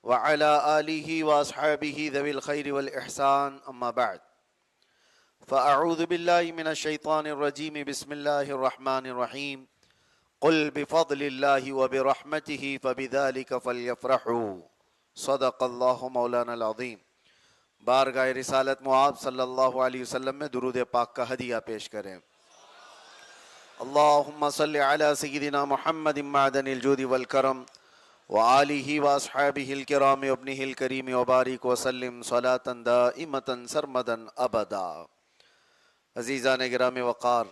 व अला आलिहि व अस्हाबिहि ज़विल खैरि वल इहसान अम्मा बअद फ़अऊज़ु बिल्लाहि मिनश शैतानिर रजीम बिस्मिल्लाहिर रहमानिर रहीम क़ुल बिफ़ज़लिल्लाहि व बिरहमतिहि फ़बिज़ालिका फ़लयफ़रहू सदक़ल्लाहु मौलाना अज़ीम। बारगाह रिसालत मुआब सल्लल्लाहु अलैहि वसल्लम में दुरूद पाक का हदिया पेश करें। अल्लाहुम्मा सल्लि अला सय्यिदिना मुहम्मदिन मअदनिल जूदि वल करम व आलिहि व अस्हाबिहिल किराम व इब्निहिल करीम व बारिक व सल्लिम सलातन दाइमतन सरमदन अबदा। अज़ीज़ान गिराम वक़ार,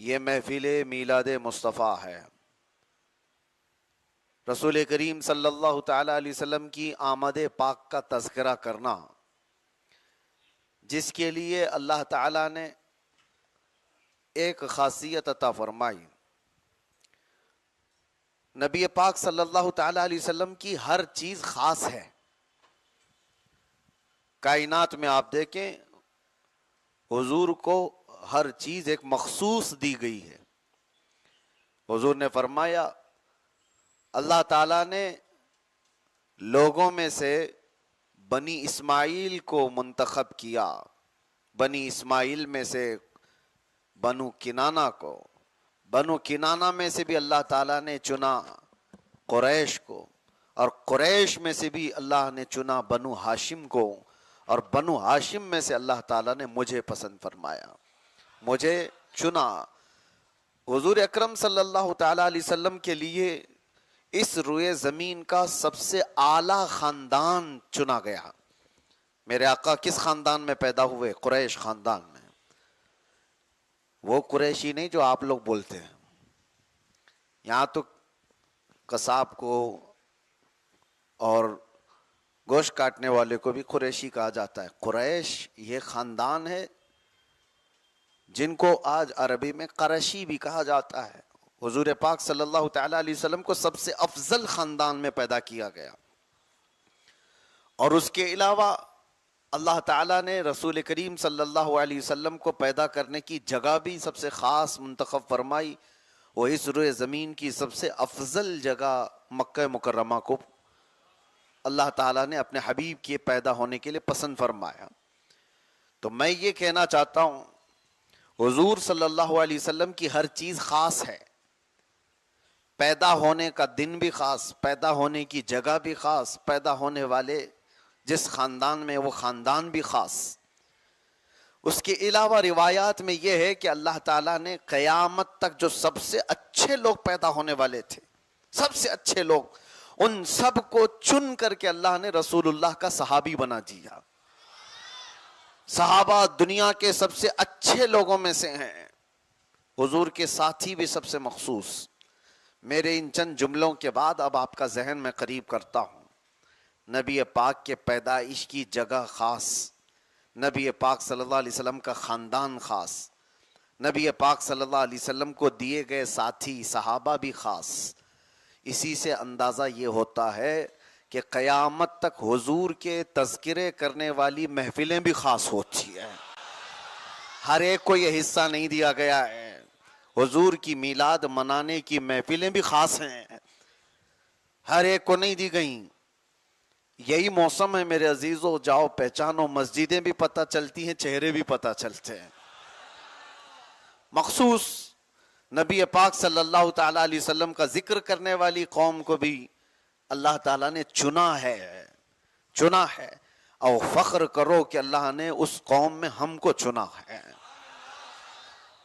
ये महफिल मीलाद मुस्तफ़ा है। रसूल करीम सल्लल्लाहु तआला अलैहि वसल्लम की आमद पाक का तज़किरा करना, जिसके लिए अल्लाह ताला ने एक खासियत अता फरमाई। नबी पाक सल्लल्लाहु तआला अलैहि वसल्लम की हर चीज खास है। कायनात में आप देखें, हुजूर को हर चीज एक मखसूस दी गई है। हुजूर ने फरमाया, अल्लाह ताला ने लोगों में से बनी इस्माइल को मुंतखब किया, बनी इस्माइल में से बनु किनाना को, बनु किनाना में से भी अल्लाह ताला ने चुना कुरैश को, और कुरैश में से भी अल्लाह ने चुना बनु हाशिम को, और बनु हाशिम में से अल्लाह ताला ने मुझे पसंद फरमाया, मुझे चुना। हुजूर अकरम सल्लल्लाहु ताला अलैहि वसल्लम के लिए इस रुए ज़मीन का सबसे आला ख़ानदान चुना गया। मेरे आका किस ख़ानदान में पैदा हुए? कुरैश ख़ानदान में। वो कुरैशी नहीं जो आप लोग बोलते हैं। यहाँ तो कसाब को और गोश्त काटने वाले को भी कुरैशी कहा जाता है। कुरैश ये ख़ानदान है जिनको आज अरबी में करशी भी कहा जाता है। हुजूर पाक सल्लल्लाहु तआला अलैहि वसल्लम को सबसे अफजल ख़ानदान में पैदा किया गया, और उसके अलावा अल्लाह ताला ने रसूल करीम सल्लल्लाहु अलैहि वसल्लम को पैदा करने की जगह भी सबसे ख़ास मुंतखब फरमाई। वो इस रुए ज़मीन की सबसे अफजल जगह मक्का मुकर्रमा को अल्लाह ताला ने अपने हबीब के पैदा होने के लिए पसंद फरमाया। तो मैं ये कहना चाहता हूँ, हुजूर सल्लल्लाहु अलैहि वसल्लम की हर चीज़ ख़ास है। पैदा होने का दिन भी ख़ास, पैदा होने की जगह भी ख़ास, पैदा होने वाले जिस ख़ानदान में वो ख़ानदान भी ख़ास। उसके अलावा रिवायात में यह है कि अल्लाह ताला ने क़यामत तक जो सबसे अच्छे लोग पैदा होने वाले थे, सबसे अच्छे लोग, उन सब को चुन करके अल्लाह ने रसूलुल्लाह का सहाबी बना दिया। सहाबा दुनिया के सबसे अच्छे लोगों में से हैं। हुजूर के साथी भी सबसे मखसूस। मेरे इन चंद जुमलों के बाद अब आपका जहन मैं करीब करता हूँ। नबी पाक के पैदाइश की जगह ख़ास, नबी पाक सल्लल्लाहु अलैहि वसल्लम का ख़ानदान ख़ास, नबी पाक सल्लल्लाहु अलैहि वसल्लम को दिए गए साथी सहाबा भी ख़ास। इसी से अंदाज़ा ये होता है कि क़यामत तक हुजूर के तज़किरे करने वाली महफिलें भी ख़ास होती हैं। हर एक को ये हिस्सा नहीं दिया गया है। हुजूर की मीलाद मनाने की महफिलें भी ख़ास हैं, हर एक को नहीं दी गई। यही मौसम है मेरे अजीजों, जाओ पहचानो, मस्जिदें भी पता चलती हैं, चेहरे भी पता चलते हैं। मखसूस नबी पाक सल्लल्लाहु तआला अलैहि वसल्लम का जिक्र करने वाली कौम को भी अल्लाह ताला ने चुना है, चुना है। और फख्र करो कि अल्लाह ने उस कौम में हमको चुना है।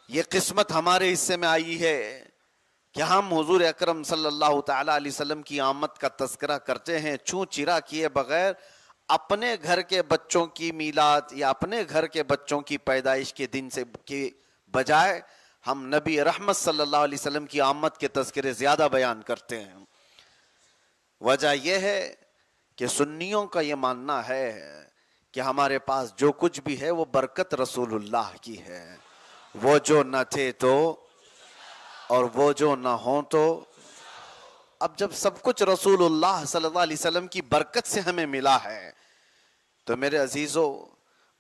ये किस्मत हमारे हिस्से में आई है कि हम हुजूर अकरम सल्लल्लाहु तआला अलैहि वसल्लम की आमद का तज़किरा करते हैं, छू चिरा किए बगैर। अपने घर के बच्चों की मीलाद या अपने घर के बच्चों की पैदाइश के दिन से के बजाय हम नबी रहमत सल्लल्लाहु अलैहि वसल्लम की आमद के तज़किरे ज़्यादा बयान करते हैं। वजह यह है कि सुन्नियों का ये मानना है कि हमारे पास जो कुछ भी है वो बरकत रसूलुल्लाह की है। वो जो न थे तो और वो जो न हो तो। अब जब सब कुछ रसूलुल्लाह सल्लल्लाहु अलैहि वसल्लम की बरकत से हमें मिला है, तो मेरे अजीजों,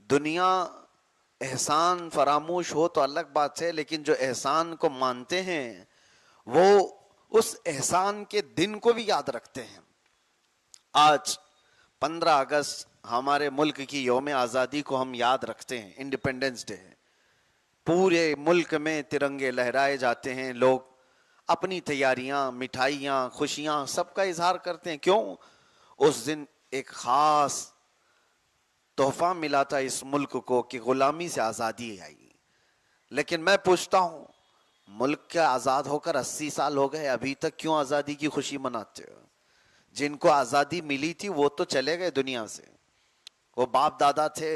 दुनिया एहसान फरामोश हो तो अलग बात है, लेकिन जो एहसान को मानते हैं वो उस एहसान के दिन को भी याद रखते हैं। आज 15 अगस्त हमारे मुल्क की यौम आज़ादी को हम याद रखते हैं, इंडिपेंडेंस डे है। पूरे मुल्क में तिरंगे लहराए जाते हैं, लोग अपनी तैयारियां, मिठाइयां, खुशियां सबका इजहार करते हैं। क्यों? उस दिन एक खास तोहफा मिला था इस मुल्क को कि गुलामी से आज़ादी आई। लेकिन मैं पूछता हूं, मुल्क के आज़ाद होकर 80 साल हो गए, अभी तक क्यों आज़ादी की खुशी मनाते हो? जिनको आज़ादी मिली थी वो तो चले गए दुनिया से, वो बाप दादा थे,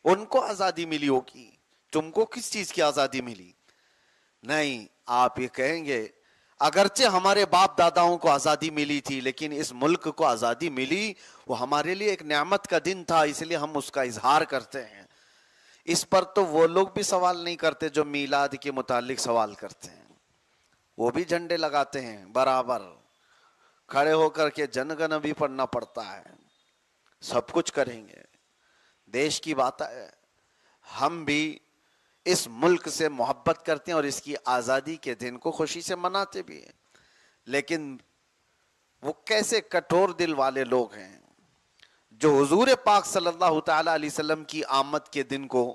उनको आज़ादी मिली होगी, तुमको किस चीज की आज़ादी मिली? नहीं, आप ये कहेंगे अगरचे हमारे बाप दादाओं को आज़ादी मिली थी, लेकिन इस मुल्क को आज़ादी मिली वो हमारे लिए एक नेमत का दिन था, इसलिए हम उसका इजहार करते हैं। इस पर तो वो लोग भी सवाल नहीं करते जो मीलाद के मुतालिक सवाल करते हैं। वो भी झंडे लगाते हैं बराबर, खड़े होकर के जनगण भी पढ़ना पड़ता है, सब कुछ करेंगे। देश की बात है, हम भी इस मुल्क से मोहब्बत करते हैं और इसकी आज़ादी के दिन को खुशी से मनाते भी हैं। लेकिन वो कैसे कठोर दिल वाले लोग हैं जो हुजूर पाक सल्लल्लाहु तआला अलैहि वसल्लम की आमद के दिन को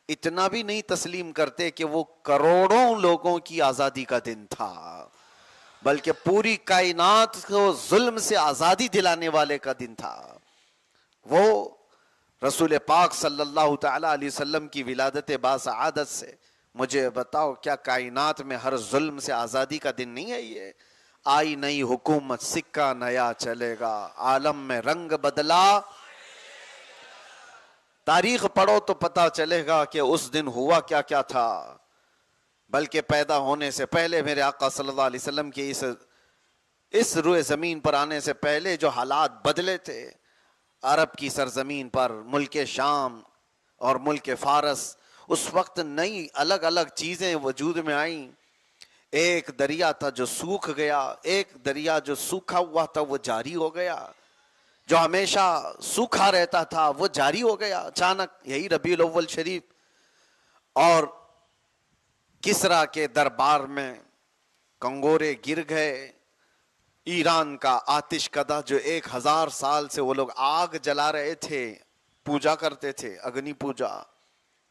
इतना भी नहीं तस्लीम करते कि वो करोड़ों लोगों की आज़ादी का दिन था, बल्कि पूरी कायनात को जुल्म से आज़ादी दिलाने वाले का दिन था। वो रसूल पाक सल्लल्लाहु तआला अलैहि वसल्लम की विलादत बासआदत से मुझे बताओ, क्या कायनात में हर जुल्म से आज़ादी का दिन नहीं है? ये आई नई हुकूमत, सिक्का नया चलेगा, आलम में रंग बदला। तारीख पढ़ो तो पता चलेगा कि उस दिन हुआ क्या क्या था। बल्कि पैदा होने से पहले मेरे आका सल्लल्लाहु अलैहि वसल्लम के इस रुए जमीन पर आने से पहले जो हालात बदले थे अरब की सरजमीन पर, मुल्क शाम और मुल्क फारस, उस वक्त नई अलग अलग चीजें वजूद में आईं। एक दरिया था जो सूख गया, एक दरिया जो सूखा हुआ था वो जारी हो गया, जो हमेशा सूखा रहता था वो जारी हो गया अचानक, यही रबीउल अव्वल शरीफ। और किसरा के दरबार में कंगोरे गिर गए। ईरान का आतिश कदा जो 1000 साल से वो लोग आग जला रहे थे, पूजा करते थे, अग्नि पूजा,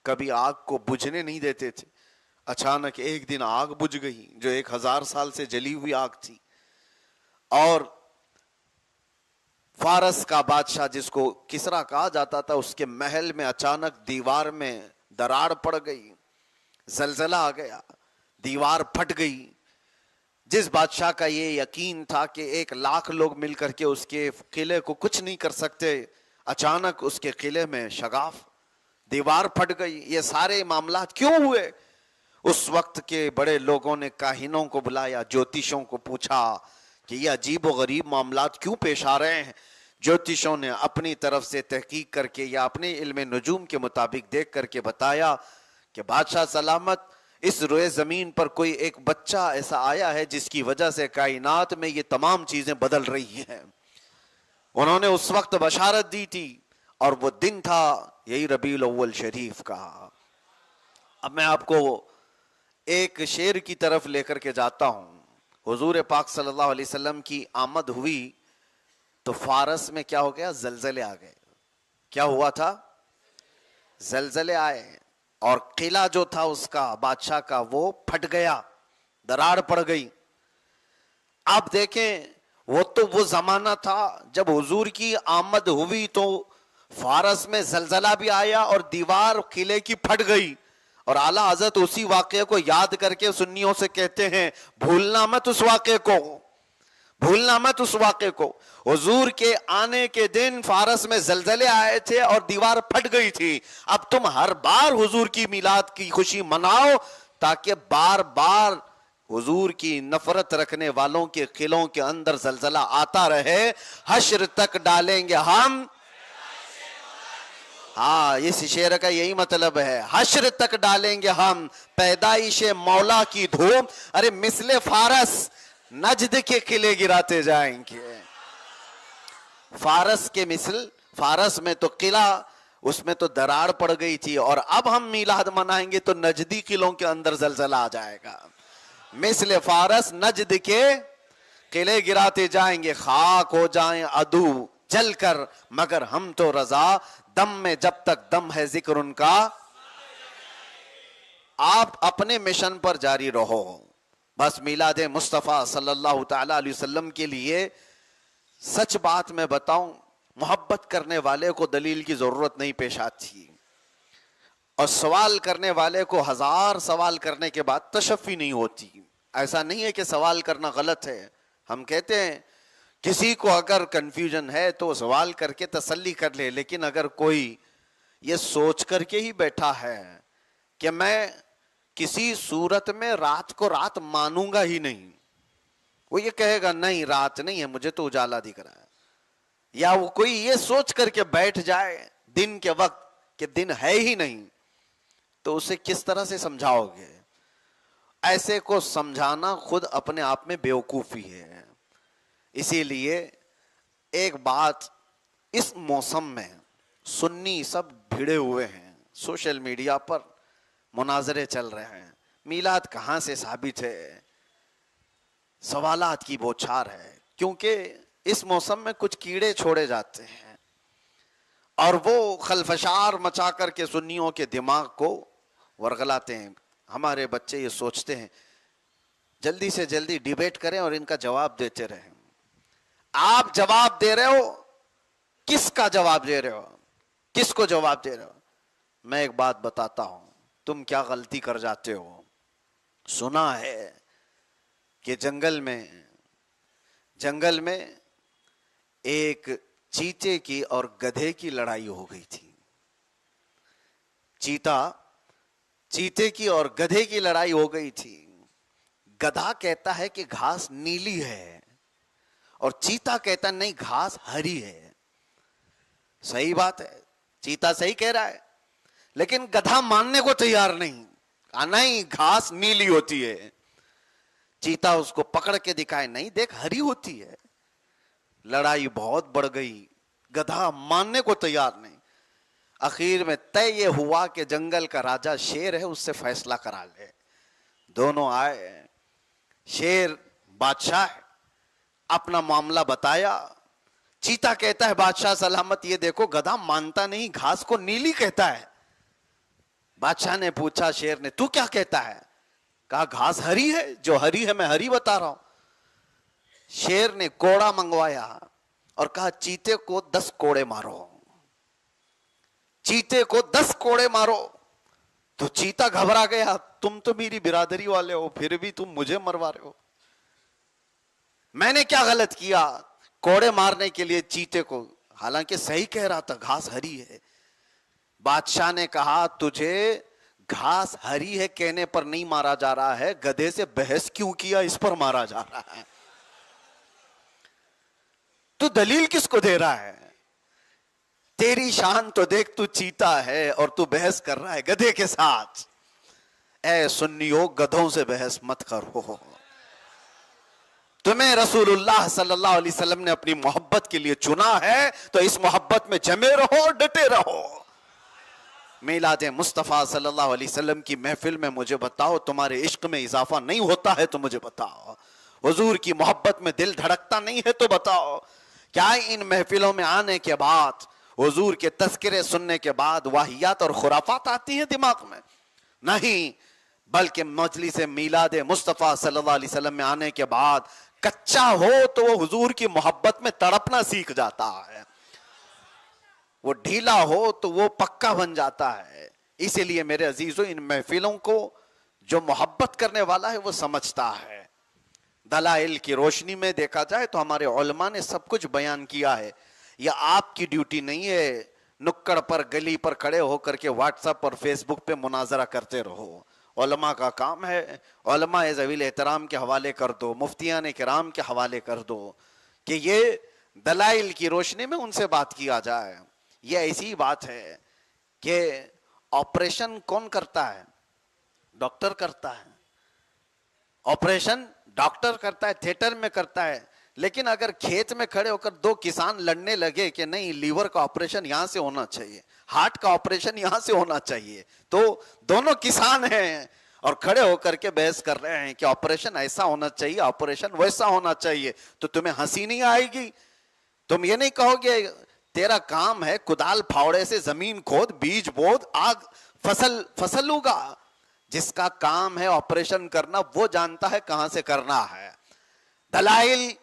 कभी आग को बुझने नहीं देते थे, अचानक एक दिन आग बुझ गई जो 1000 साल से जली हुई आग थी। और फारस का बादशाह जिसको किसरा कहा जाता था, उसके महल में अचानक दीवार में दरार पड़ गई, जलजला आ गया, दीवार फट गई। जिस बादशाह का ये यकीन था कि 1,00,000 लोग मिलकर के उसके किले को कुछ नहीं कर सकते, अचानक उसके किले में शगाफ, दीवार फट गई। ये सारे मामला क्यों हुए? उस वक्त के बड़े लोगों ने काहिनों को बुलाया, ज्योतिषों को पूछा कि ये अजीब व गरीब मामलात क्यों पेश आ रहे हैं। ज्योतिषों ने अपनी तरफ से तहकीक करके या अपने इल्म नजूम के मुताबिक देख करके बताया कि बादशाह सलामत, इस रोए जमीन पर कोई एक बच्चा ऐसा आया है जिसकी वजह से कायनात में ये तमाम चीजें बदल रही हैं। उन्होंने उस वक्त बशारत दी थी और वो दिन था यही रबीउल अव्वल शरीफ का। अब मैं आपको एक शेर की तरफ लेकर के जाता हूं। हुजूर पाक सल्लल्लाहु अलैहि वसल्लम की आमद हुई तो फारस में क्या हो गया? जलजले आ गए। क्या हुआ था? जलजले आए और किला जो था उसका, बादशाह का, वो फट गया, दरार पड़ गई। आप देखें, वो जमाना था जब हुजूर की आमद हुई तो फारस में जलजला भी आया और दीवार किले की फट गई। और आला हजरत उसी वाक़े को याद करके सुन्नियों से कहते हैं, भूलना मत उस वाक़े को, भूलना मत उस वाक़े को। हुजूर के आने के दिन फारस में जलजले आए थे और दीवार फट गई थी। अब तुम हर बार हुजूर की मिलाद की खुशी मनाओ ताकि बार बार हुजूर की नफरत रखने वालों के किलों के अंदर जलजला आता रहे। हश्र तक डालेंगे हम, हाँ, इस शेर का यही मतलब है, हश्र तक डालेंगे हम पैदाइश मौला की धूम। अरे मिसले फारस नजद के किले गिराते जाएंगे। फारस के मिसल, फारस में तो किला, उसमें तो दरार पड़ गई थी और अब हम मिलाद मनाएंगे तो नजदी किलों के अंदर जलजला आ जाएगा। मिसले फारस नजद के किले गिराते जाएंगे, खाक हो जाएं अदू जल कर मगर हम तो रजा, दम में जब तक दम है जिक्र उनका। आप अपने मिशन पर जारी रहो। बस मिलादे मुस्तफ़ा सल्लल्लाहु ताला अलैहि वसल्लम के लिए सच बात मैं बताऊं, मोहब्बत करने वाले को दलील की जरूरत नहीं पेश आती, और सवाल करने वाले को हजार सवाल करने के बाद तशफ़ी नहीं होती। ऐसा नहीं है कि सवाल करना गलत है। हम कहते हैं किसी को अगर कंफ्यूजन है तो सवाल करके तसल्ली कर ले, लेकिन अगर कोई ये सोच करके ही बैठा है कि मैं किसी सूरत में रात को रात मानूंगा ही नहीं, वो ये कहेगा नहीं रात नहीं है, मुझे तो उजाला दिख रहा है, या वो कोई ये सोच करके बैठ जाए दिन के वक्त कि दिन है ही नहीं, तो उसे किस तरह से समझाओगे? ऐसे को समझाना खुद अपने आप में बेवकूफी है। इसीलिए एक बात, इस मौसम में सुन्नी सब भिड़े हुए हैं, सोशल मीडिया पर मुनाजरे चल रहे हैं, मीलाद कहां से साबित है, सवालात की बौछार है, क्योंकि इस मौसम में कुछ कीड़े छोड़े जाते हैं और वो खलफशार मचा करके सुन्नियों के दिमाग को वरगलाते हैं। हमारे बच्चे ये सोचते हैं जल्दी से जल्दी डिबेट करें और इनका जवाब देते रहें। आप जवाब दे रहे हो, किसका जवाब दे रहे हो, किसको जवाब दे रहे हो? मैं एक बात बताता हूं, तुम क्या गलती कर जाते हो। सुना है कि जंगल में एक चीते की और गधे की लड़ाई हो गई थी। चीते की और गधे की लड़ाई हो गई थी। गधा कहता है कि घास नीली है और चीता कहता नहीं घास हरी है। सही बात है, चीता सही कह रहा है, लेकिन गधा मानने को तैयार नहीं, नहीं घास नीली होती है। चीता उसको पकड़ के दिखाए, नहीं देख हरी होती है। लड़ाई बहुत बढ़ गई, गधा मानने को तैयार नहीं। आखिर में तय ये हुआ कि जंगल का राजा शेर है, उससे फैसला करा ले। दोनों आए, शेर बादशाह है, अपना मामला बताया। चीता कहता है बादशाह सलामत, ये देखो गधा मानता नहीं, घास को नीली कहता है। बादशाह ने पूछा शेर ने, तू क्या कहता है? कहा घास हरी है, जो हरी है मैं हरी बता रहा हूं। शेर ने कोड़ा मंगवाया और कहा चीते को 10 कोड़े मारो, चीते को 10 कोड़े मारो। तो चीता घबरा गया, तुम तो मेरी बिरादरी वाले हो, फिर भी तुम मुझे मरवा रहे हो, मैंने क्या गलत किया? कोड़े मारने के लिए चीते को, हालांकि सही कह रहा था घास हरी है। बादशाह ने कहा तुझे घास हरी है कहने पर नहीं मारा जा रहा है, गधे से बहस क्यों किया इस पर मारा जा रहा है। तू दलील किसको दे रहा है? तेरी शान तो देख, तू चीता है और तू बहस कर रहा है गधे के साथ। ऐ सुन्नियों, गधों से बहस मत करो। तुम्हें रसूलुल्लाह सल्लल्लाहु अलैहि वसल्लम ने अपनी मोहब्बत के लिए चुना है, तो इस मोहब्बत में जमे रहो, डटे रहो। मिलादे मुस्तफ़ा सल्लल्लाहु अलैहि वसल्लम की महफिल में मुझे बताओ, तुम्हारे इश्क में इजाफा नहीं होता है तो मुझे बताओ। हुजूर की मोहब्बत में दिल धड़कता नहीं है तो बताओ। क्या इन महफिलों में आने के बाद, हुजूर के तज़किरे सुनने के बाद वाहियात और खुराफात आती हैं दिमाग में? नहीं, बल्कि मजलिस मिलादे मुस्तफ़ा सल्लल्लाहु अलैहि वसल्लम में आने के बाद कच्चा हो तो वो हुजूर की मोहब्बत में तड़पना सीख जाता है, वो ढीला हो तो वो पक्का बन जाता है। इसीलिए मेरे अजीजों, इन महफिलों को जो मोहब्बत करने वाला है वो समझता है। दलाइल की रोशनी में देखा जाए तो हमारे उलमा ने सब कुछ बयान किया है। यह आपकी ड्यूटी नहीं है नुक्कड़ पर गली पर खड़े होकर के व्हाट्सएप और फेसबुक पे मुनाजरा करते रहो। उलमा का काम है, उलमा ज़वील एहतराम के हवाले कर दो, मुफ्तियान किराम के हवाले कर दो कि ये दलाइल की रोशनी में उनसे बात किया जाए। ये ऐसी बात है कि ऑपरेशन कौन करता है? डॉक्टर करता है। ऑपरेशन डॉक्टर करता है, थिएटर में करता है। लेकिन अगर खेत में खड़े होकर 2 किसान लड़ने लगे कि नहीं लीवर का ऑपरेशन यहां से होना चाहिए, हार्ट का ऑपरेशन यहां से होना चाहिए, तो दोनों किसान हैं और खड़े होकर के बहस कर रहे हैं कि ऑपरेशन ऐसा होना चाहिए, ऑपरेशन वैसा होना चाहिए, तो तुम्हें हंसी नहीं आएगी? तुम ये नहीं कहोगे तेरा काम है कुदाल फावड़े से जमीन खोद, बीज बोद, आग फसल उगा। जिसका काम है ऑपरेशन करना वो जानता है कहां से करना है। दलाइल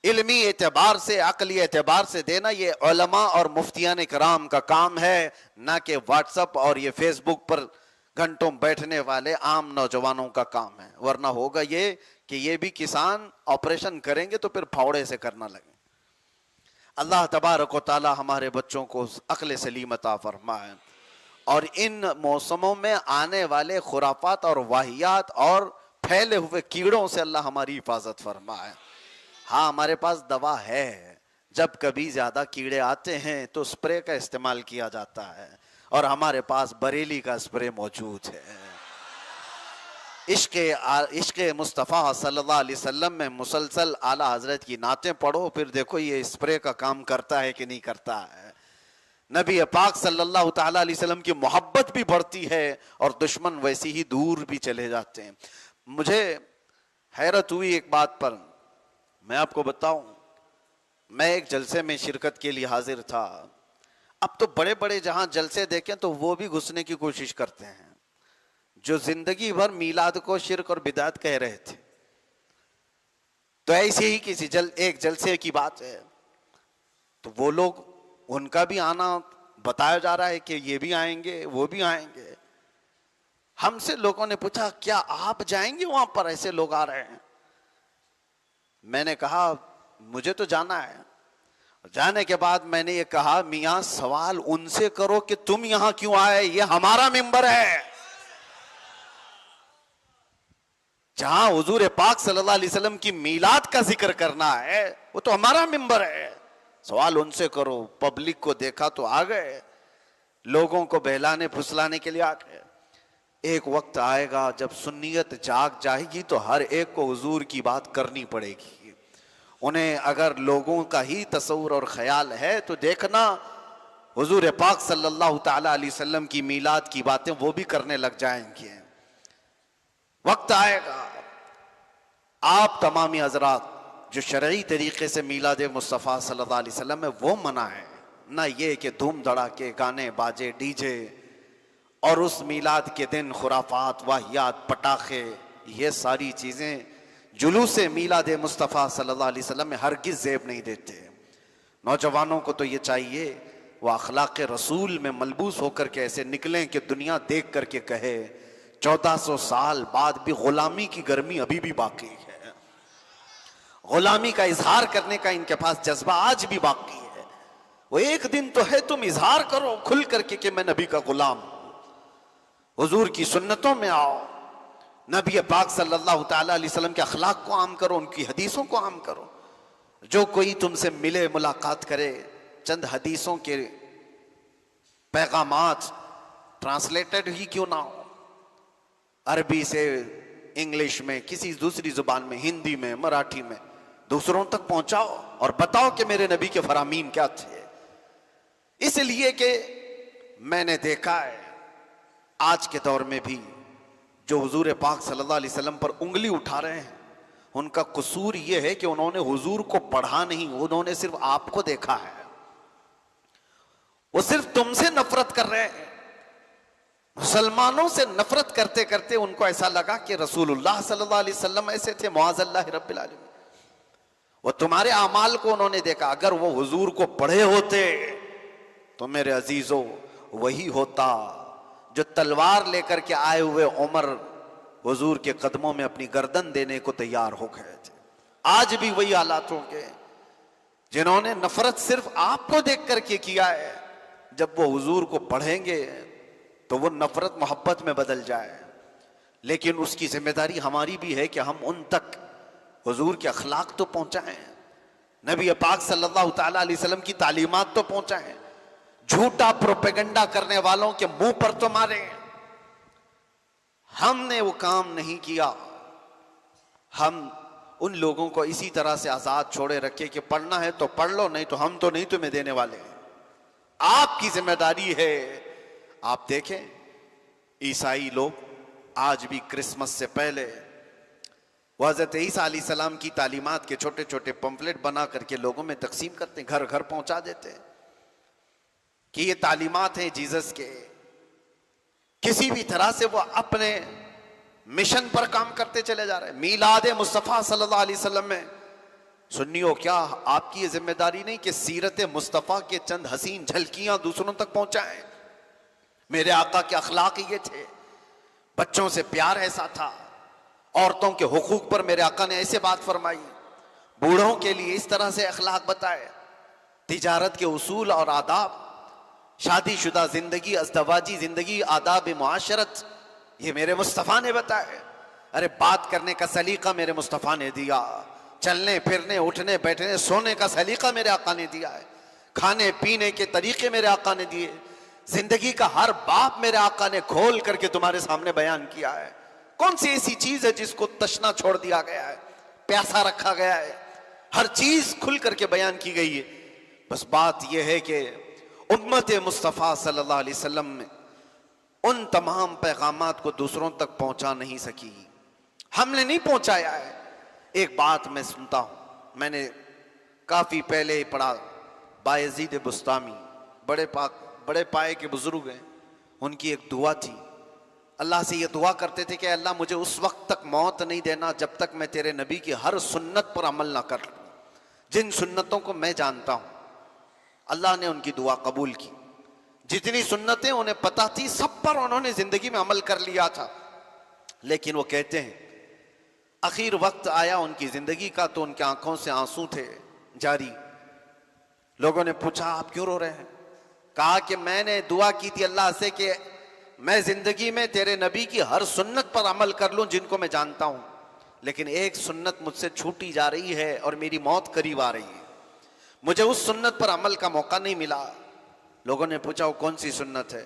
इल्मी एतबार से, अकली एतबार से देना ये उलमा और मुफ्तियान कराम का काम है, ना कि व्हाट्सएप और ये फेसबुक पर घंटों बैठने वाले आम नौजवानों का काम है। वरना होगा ये कि ये भी किसान ऑपरेशन करेंगे तो फिर फावड़े से करना लगे। अल्लाह तबारक व तआला हमारे बच्चों को अक्ल सलीम अता फरमाए और इन मौसमों में आने वाले खुराफात और वाहियात और फैले हुए कीड़ों से अल्लाह हमारी हिफाजत फरमाए। हाँ, हमारे पास दवा है, जब कभी ज्यादा कीड़े आते हैं तो स्प्रे का इस्तेमाल किया जाता है और हमारे पास बरेली का स्प्रे मौजूद है। इश्क़ मुस्तफ़ा सल्लल्लाहु अलैहि वसल्लम में मुसलसल आला हजरत की नातें पढ़ो, फिर देखो ये स्प्रे का काम करता है कि नहीं करता है। नबी पाक सल्लल्लाहु ताला अलैहि वसल्लम की मोहब्बत भी बढ़ती है और दुश्मन वैसे ही दूर भी चले जाते हैं। मुझे हैरत हुई एक बात पर, मैं आपको बताऊं, मैं एक जलसे में शिरकत के लिए हाजिर था। अब तो बड़े बड़े जहां जलसे देखें तो वो भी घुसने की कोशिश करते हैं, जो जिंदगी भर मीलाद को शिरक और बिदात कह रहे थे। तो ऐसे ही किसी एक जलसे की बात है तो वो लोग, उनका भी आना बताया जा रहा है कि ये भी आएंगे वो भी आएंगे। हमसे लोगों ने पूछा क्या आप जाएंगे वहां पर, ऐसे लोग आ रहे हैं। मैंने कहा मुझे तो जाना है। जाने के बाद मैंने ये कहा मियां सवाल उनसे करो कि तुम यहां क्यों आए, ये हमारा मिंबर है। जहां हुजूर पाक सल्लल्लाहु अलैहि वसल्लम की मीलाद का जिक्र करना है वो तो हमारा मिंबर है। सवाल उनसे करो। पब्लिक को देखा तो आ गए, लोगों को बहलाने फुसलाने के लिए आ गए। एक वक्त आएगा जब सुन्नियत जाग जाएगी तो हर एक को हुजूर की बात करनी पड़ेगी। उन्हें अगर लोगों का ही तस्वुर और ख्याल है तो देखना हुजूर पाक सल्लल्लाहु ताला अलैहि वसल्लम की मीलाद की बातें वो भी करने लग जाएंगे। वक्त आएगा आप तमामी हजरात जो शरई तरीके से मीलाद मुस्तफ़ा सल्लल्लाहु अलैहि वसल्लम में वो मनाएं, ना ये कि धूम धड़ाके गाने बाजे डीजे और उस मीलाद के दिन खुराफात वाहियात पटाखे, ये सारी चीजें जुलूस मीलाद मुस्तफ़ा सल्लल्लाहु अलैहि वसल्लम में हरगिज़ ज़ेब नहीं देते। नौजवानों को तो ये चाहिए वह अखलाक रसूल में मलबूस होकर के ऐसे निकलें कि दुनिया देख करके कहे 1400 साल बाद भी गुलामी की गर्मी अभी भी बाकी है। गुलामी का इजहार करने का इनके पास जज्बा आज भी बाकी है। वो एक दिन तो है तुम इजहार करो खुल करके कि मैं नबी का गुलाम हूं। हुजूर की सुन्नतों में आओ, नबी पाक सल्लल्लाहु ताला अलैहि वसल्लम के अखलाक को आम करो, उनकी हदीसों को आम करो। जो कोई तुमसे मिले मुलाकात करे, चंद हदीसों के पैगामात ट्रांसलेटेड ही क्यों ना हो, अरबी से इंग्लिश में, किसी दूसरी जुबान में, हिंदी में, मराठी में, दूसरों तक पहुंचाओ और बताओ कि मेरे नबी के फरामीन क्या थे। इसलिए कि मैंने देखा है आज के दौर में भी जो हुजूर पाक सल्लल्लाहु अलैहि वसल्लम पर उंगली उठा रहे हैं, उनका कसूर यह है कि उन्होंने हुजूर को पढ़ा नहीं, उन्होंने सिर्फ आपको देखा है। वो सिर्फ तुमसे नफरत कर रहे हैं। मुसलमानों से नफरत करते करते उनको ऐसा लगा कि रसूलुल्लाह सल्लल्लाहु अलैहि वसल्लम ऐसे थे, मुआज़ल्लाह रब्बिल आलमीन। वो तुम्हारे अमाल को उन्होंने देखा। अगर वो हुजूर को पढ़े होते तो मेरे अजीजों वही होता जो तलवार लेकर के आए हुए उमर हुजूर के कदमों में अपनी गर्दन देने को तैयार हो गए थे। आज भी वही हालात होंगे। जिन्होंने नफरत सिर्फ आपको देख करके किया है, जब वो हुजूर को पढ़ेंगे तो वो नफरत मोहब्बत में बदल जाए। लेकिन उसकी जिम्मेदारी हमारी भी है कि हम उन तक हुजूर के अखलाक तो पहुंचाएं, नबी पाक सल्लल्लाहु ताला अलैहि वसल्लम की तालीमात तो पहुंचाएं। झूठा प्रोपेगेंडा करने वालों के मुंह पर तो मारे। हमने वो काम नहीं किया। हम उन लोगों को इसी तरह से आजाद छोड़े रखे कि पढ़ना है तो पढ़ लो, नहीं तो हम तो नहीं तुम्हें देने वाले हैं। आपकी जिम्मेदारी है। आप देखें ईसाई लोग आज भी क्रिसमस से पहले वो हज़रत ईसा अलैहिस्सलाम की तालीमात के छोटे छोटे पंफलेट बना करके लोगों में तकसीम करते हैं, घर घर पहुंचा देते हैं कि ये तालीमात हैं जीसस के। किसी भी तरह से वो अपने मिशन पर काम करते चले जा रहे हैं। मीलाद मुस्तफ़ा सल्लल्लाहु अलैहि वसल्लम में सुन्नियों, क्या आपकी ये जिम्मेदारी नहीं कि सीरत मुस्तफ़ा के चंद हसीन झलकियां दूसरों तक पहुंचाएं? मेरे आका के अखलाक ये थे, बच्चों से प्यार ऐसा था, औरतों के हुकूक पर मेरे आका ने ऐसे बात फरमाई, बूढ़ों के लिए इस तरह से अखलाक बताए, तिजारत के उसूल और आदाब, शादीशुदा जिंदगी, अज़दवाजी जिंदगी, आदाब मुआशरत, ये मेरे मुस्तफ़ा ने बताए। अरे बात करने का सलीका मेरे मुस्तफ़ा ने दिया, चलने फिरने उठने बैठने सोने का सलीका मेरे आका ने दिया है, खाने पीने के तरीके मेरे आका ने दिए, जिंदगी का हर बाप मेरे आका ने खोल करके तुम्हारे सामने बयान किया है। कौन सी ऐसी चीज है जिसको तशना छोड़ दिया गया है, प्यासा रखा गया है? हर चीज खुल करके बयान की गई है। बस बात यह है कि उम्मत मुस्तफ़ा सल्लल्लाहु अलैहि वसल्लम में उन तमाम पैगामात को दूसरों तक पहुंचा नहीं सकी, हमने नहीं पहुंचाया है। एक बात मैं सुनता हूं, मैंने काफी पहले ही पढ़ा, बायजीद बुस्तामी बड़े पाए के बुजुर्ग हैं, उनकी एक दुआ थी, अल्लाह से ये दुआ करते थे कि अल्लाह मुझे उस वक्त तक मौत नहीं देना जब तक मैं तेरे नबी की हर सुन्नत पर अमल ना कर लूं, जिन सुन्नतों को मैं जानता हूं। अल्लाह ने उनकी दुआ कबूल की, जितनी सुन्नतें उन्हें पता थी सब पर उन्होंने जिंदगी में अमल कर लिया था। लेकिन वो कहते हैं आखिर वक्त आया उनकी जिंदगी का तो उनकी आंखों से आंसू थे जारी। लोगों ने पूछा आप क्यों रो रहे हैं? कहा कि मैंने दुआ की थी अल्लाह से कि मैं जिंदगी में तेरे नबी की हर सुन्नत पर अमल कर लूं जिनको मैं जानता हूं, लेकिन एक सुन्नत मुझसे छूटी जा रही है और मेरी मौत करीब आ रही है, मुझे उस सुन्नत पर अमल का मौका नहीं मिला। लोगों ने पूछा वो कौन सी सुन्नत है?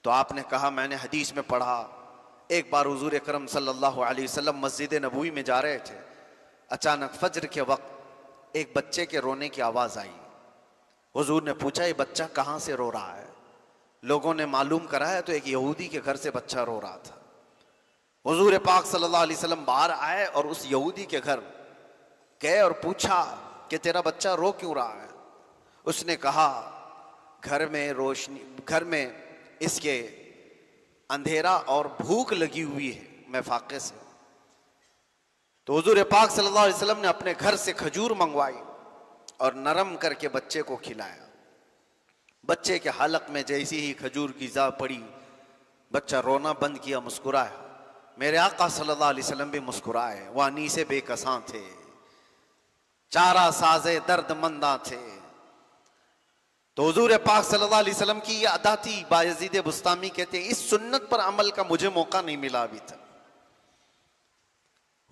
तो आपने कहा मैंने हदीस में पढ़ा, एक बार हुजूर अकरम सल्लल्लाहु अलैहि वसल्लम मस्जिद नबवी में जा रहे थे, अचानक फजर के वक्त एक बच्चे के रोने की आवाज आई। हुजूर ने पूछा ये बच्चा कहाँ से रो रहा है? लोगों ने मालूम कराया तो एक यहूदी के घर से बच्चा रो रहा था। हुजूर पाक सल्लल्लाहु अलैहि वसल्लम बाहर आए और उस यहूदी के घर गए और पूछा कि तेरा बच्चा रो क्यों रहा है? उसने कहा घर में इसके अंधेरा और भूख लगी हुई है, मैं फाके से। तो हुजूर पाक सल्लल्लाहु अलैहि वसल्लम ने अपने घर से खजूर मंगवाई और नरम करके बच्चे को खिलाया। बच्चे के हलक में जैसी ही खजूर की जा पड़ी, बच्चा रोना बंद किया, मुस्कुराया। मेरे आका सल्लल्लाहु अलैहि वसल्लम भी मुस्कुराए, वह अनीसे बेकसां थे, चारा साजे दर्दमंदा थे। तो हुजूर पाक सल्लल्लाहु अलैहि वसल्लम की ये अदा थी। बायजीद बुस्तामी कहते हैं इस सुन्नत पर अमल का मुझे मौका नहीं मिला अभी तक।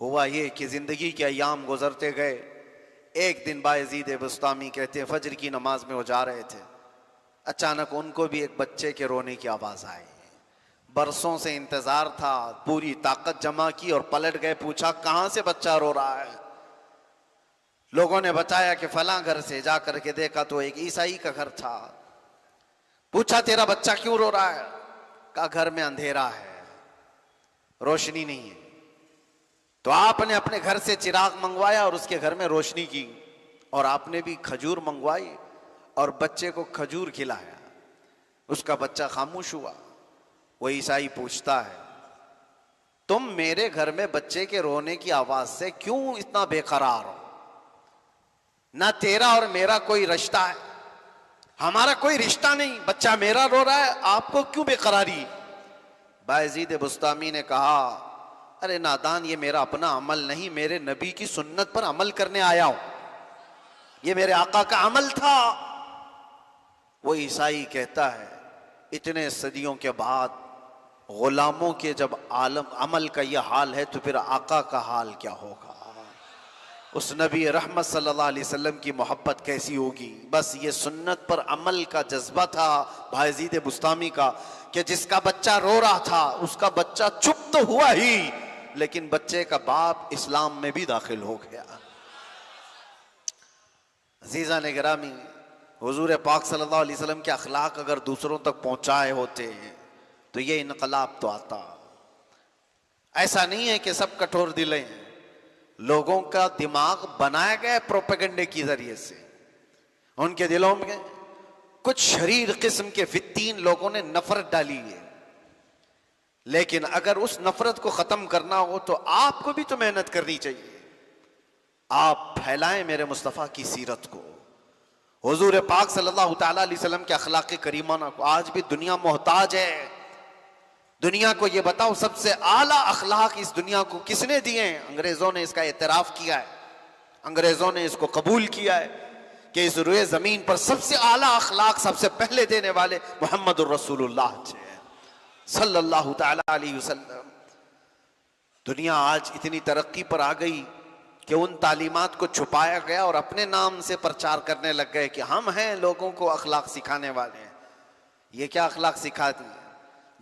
हुआ ये कि जिंदगी के अयाम गुजरते गए। एक दिन बायजीद बुस्तामी कहते हैं फजर की नमाज में वो जा रहे थे, अचानक उनको भी एक बच्चे के रोने की आवाज आई। बरसों से इंतजार था, पूरी ताकत जमा की और पलट गए, पूछा कहां से बच्चा रो रहा है? लोगों ने बताया कि फलां घर से। जा करके देखा तो एक ईसाई का घर था। पूछा तेरा बच्चा क्यों रो रहा है? कहा घर में अंधेरा है, रोशनी नहीं है। तो आपने अपने घर से चिराग मंगवाया और उसके घर में रोशनी की, और आपने भी खजूर मंगवाई और बच्चे को खजूर खिलाया। उसका बच्चा खामोश हुआ। वो ईसाई पूछता है तुम मेरे घर में बच्चे के रोने की आवाज से क्यों इतना बेकरार हो? ना तेरा और मेरा कोई रिश्ता है, हमारा कोई रिश्ता नहीं, बच्चा मेरा रो रहा है, आपको क्यों बेकरारी? बायजीद बुस्तामी ने कहा अरे नादान, ये मेरा अपना अमल नहीं, मेरे नबी की सुन्नत पर अमल करने आया हूं, ये मेरे आका का अमल था। वो ईसाई कहता है इतने सदियों के बाद गुलामों के जब अमल का यह हाल है तो फिर आका का हाल क्या होगा? उस नबी रहमत सल्लल्लाहु अलैहि वसल्लम की मोहब्बत कैसी होगी? बस ये सुन्नत पर अमल का जज्बा था बायजीद बुस्तामी का, कि जिसका बच्चा रो रहा था उसका बच्चा चुप तो हुआ ही, लेकिन बच्चे का बाप इस्लाम में भी दाखिल हो गया। अजीज़ा ने गिरामी, हुजूर पाक सल्लल्लाहु अलैहि वसल्लम के अखलाक अगर दूसरों तक पहुंचाए होते तो ये इनकलाब तो आता। ऐसा नहीं है कि सब कठोर दिले हैं, लोगों का दिमाग बनाया गया प्रोपेगेंडे के जरिए से। उनके दिलों में कुछ शरीर किस्म के फित्तीन लोगों ने नफरत डाली है, लेकिन अगर उस नफरत को खत्म करना हो तो आपको भी तो मेहनत करनी चाहिए। आप फैलाएं मेरे मुस्तफ़ा की सीरत को, हुजूर पाक सल्लल्लाहु तआला अलैहि वसल्लम के अखलाक करीमाना को। आज भी दुनिया मोहताज है। दुनिया को ये बताओ सबसे आला अखलाक इस दुनिया को किसने दिए हैं? अंग्रेजों ने इसका एतराफ किया है, अंग्रेजों ने इसको कबूल किया है कि इस रुए जमीन पर सबसे आला अखलाक सबसे पहले देने वाले मोहम्मदुर रसूलुल्लाह सल्लल्लाहु तआला अलैहि वसल्लम। दुनिया आज इतनी तरक्की पर आ गई कि उन तालीमात को छुपाया गया और अपने नाम से प्रचार करने लग गए कि हम हैं लोगों को अखलाक सिखाने वाले हैं। ये क्या अखलाक सिखाती है?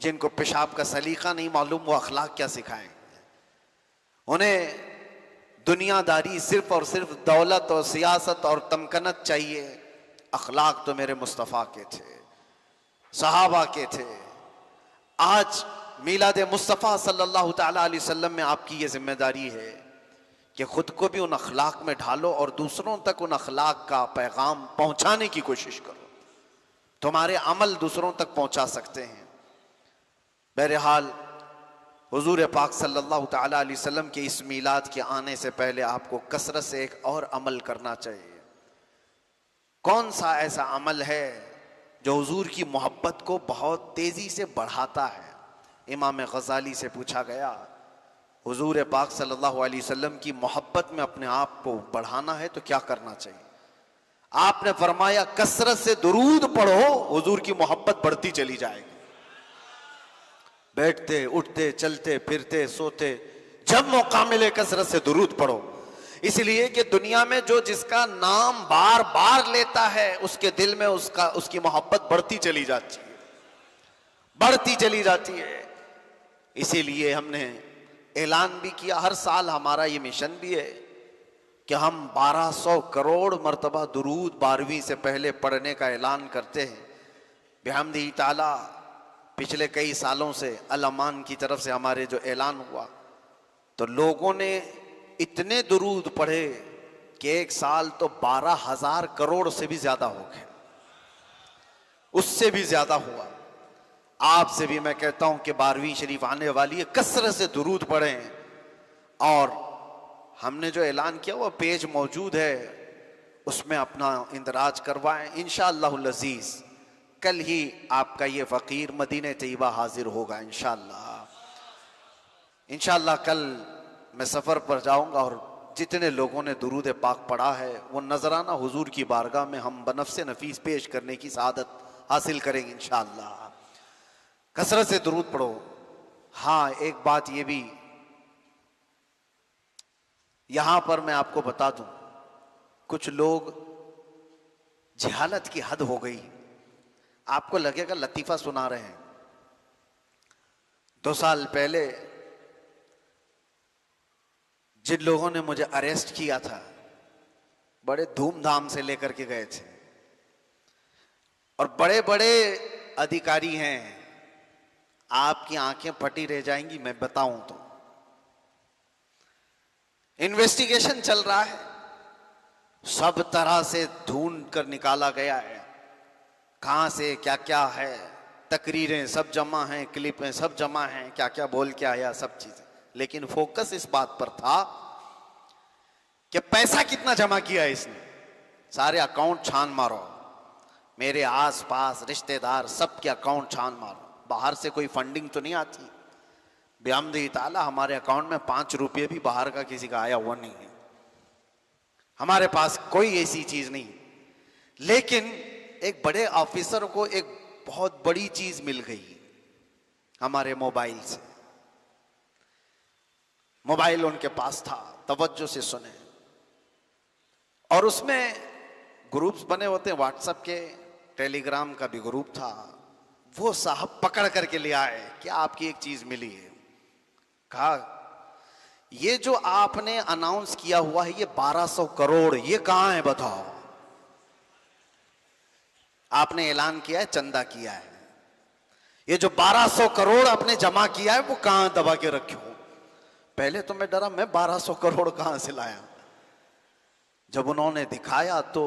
जिनको पेशाब का सलीका नहीं मालूम वो अखलाक क्या सिखाएं? उन्हें दुनियादारी सिर्फ और सिर्फ दौलत और सियासत और तमकनत चाहिए। अखलाक तो मेरे मुस्तफ़ा के थे, सहाबा के थे। आज मीलाद मुस्तफ़ा सल्लल्लाहु तआला अलैहि वसल्लम में आपकी ये जिम्मेदारी है कि खुद को भी उन अखलाक में ढालो और दूसरों तक उन अखलाक का पैगाम पहुंचाने की कोशिश करो। तुम्हारे अमल दूसरों तक पहुंचा सकते हैं। बहरहाल हुजूर पाक सल्लल्लाहु तआला अलैहि वसल्लम के इस मीलाद के आने से पहले आपको कसरत से एक और अमल करना चाहिए। कौन सा ऐसा अमल है जो हुजूर की मोहब्बत को बहुत तेजी से बढ़ाता है? इमाम गजाली से पूछा गया, हुजूर पाक सल्लल्लाहु अलैहि वसल्लम की मोहब्बत में अपने आप को बढ़ाना है तो क्या करना चाहिए? आपने फरमाया कसरत से दुरूद पढ़ो, हुजूर की मोहब्बत बढ़ती चली जाएगी। बैठते उठते चलते फिरते सोते जब मौका मिले कसरत से दुरूद पढ़ो। इसलिए कि दुनिया में जो जिसका नाम बार बार लेता है उसके दिल में उसकी मोहब्बत बढ़ती चली जाती है, बढ़ती चली जाती है। इसीलिए हमने ऐलान भी किया, हर साल हमारा ये मिशन भी है कि हम 1200 करोड़ मर्तबा दुरूद 12वीं से पहले पढ़ने का ऐलान करते हैं। बिहम्दिही ताला पिछले कई सालों से अल-अमान की तरफ से हमारे जो ऐलान हुआ तो लोगों ने इतने दुरूद पढ़े कि एक साल तो 12,000 करोड़ से भी ज्यादा हो गए, उससे भी ज्यादा हुआ। आपसे भी मैं कहता हूं कि 12वीं शरीफ आने वाली है, कसरत से दुरूद पढ़ें। और हमने जो ऐलान किया वो पेज मौजूद है, उसमें अपना इंदराज करवाएं। इंशाअल्लाहुल अज़ीज़ कल ही आपका ये फकीर मदीने तैयबा हाजिर होगा इंशाअल्लाह। इंशाअल्लाह कल मैं सफर पर जाऊंगा और जितने लोगों ने दुरूद पाक पढ़ा है वो नजराना हुजूर की बारगाह में हम बनफ्से नफीस पेश करने की सआदत हासिल करेंगे इंशाअल्लाह। कसरत से दुरूद पढ़ो। हाँ, एक बात ये भी यहां पर मैं आपको बता दूं, कुछ लोग जहालत की हद हो गई। आपको लगेगा लतीफा सुना रहे हैं। 2 साल पहले जिन लोगों ने मुझे अरेस्ट किया था बड़े धूमधाम से लेकर के गए थे और बड़े बड़े अधिकारी हैं, आपकी आंखें फटी रह जाएंगी मैं बताऊं तो। इन्वेस्टिगेशन चल रहा है, सब तरह से ढूंढ कर निकाला गया है कहां से क्या क्या है, तकरीरें सब जमा हैं, क्लिपें सब जमा हैं, क्या क्या बोल के आया सब चीजें। लेकिन फोकस इस बात पर था कि पैसा कितना जमा किया इसने। सारे अकाउंट छान मारो, मेरे आसपास रिश्तेदार सबके अकाउंट छान मारो, बाहर से कोई फंडिंग तो नहीं आती। बिहम्दिही ताला हमारे अकाउंट में 5 रुपये भी बाहर का किसी का आया हुआ नहीं है, हमारे पास कोई ऐसी चीज नहीं। लेकिन एक बड़े ऑफिसर को एक बहुत बड़ी चीज मिल गई हमारे मोबाइल से। मोबाइल उनके पास था, तवज्जो से सुने। और उसमें ग्रुप्स बने होते हैं व्हाट्सएप के, टेलीग्राम का भी ग्रुप था। वो साहब पकड़ करके ले आए कि आपकी एक चीज मिली है। कहा ये जो आपने अनाउंस किया हुआ है ये 1200 करोड़ ये कहां है बताओ। आपने ऐलान किया है, चंदा किया है, ये जो 1200 करोड़ आपने जमा किया है वो कहां दबा के रखे हो। पहले तो मैं डरा, मैं 1200 करोड़ कहां से लाया। जब उन्होंने दिखाया तो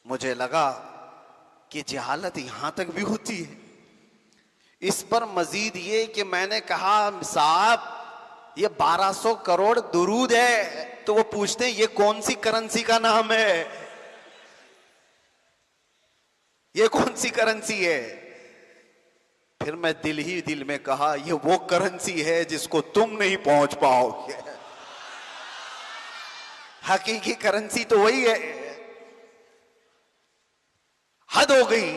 मुझे लगा कि जहालत यहां तक भी होती है। इस पर मजीद ये कि मैंने कहा साहब ये 1200 करोड़ दुरूद है। तो वो पूछते हैं ये कौन सी करेंसी का नाम है, ये कौन सी करेंसी है। फिर मैं दिल ही दिल में कहा ये वो करेंसी है जिसको तुम नहीं पहुंच पाओगे। हकीकी करेंसी तो वही है। हद हो गई।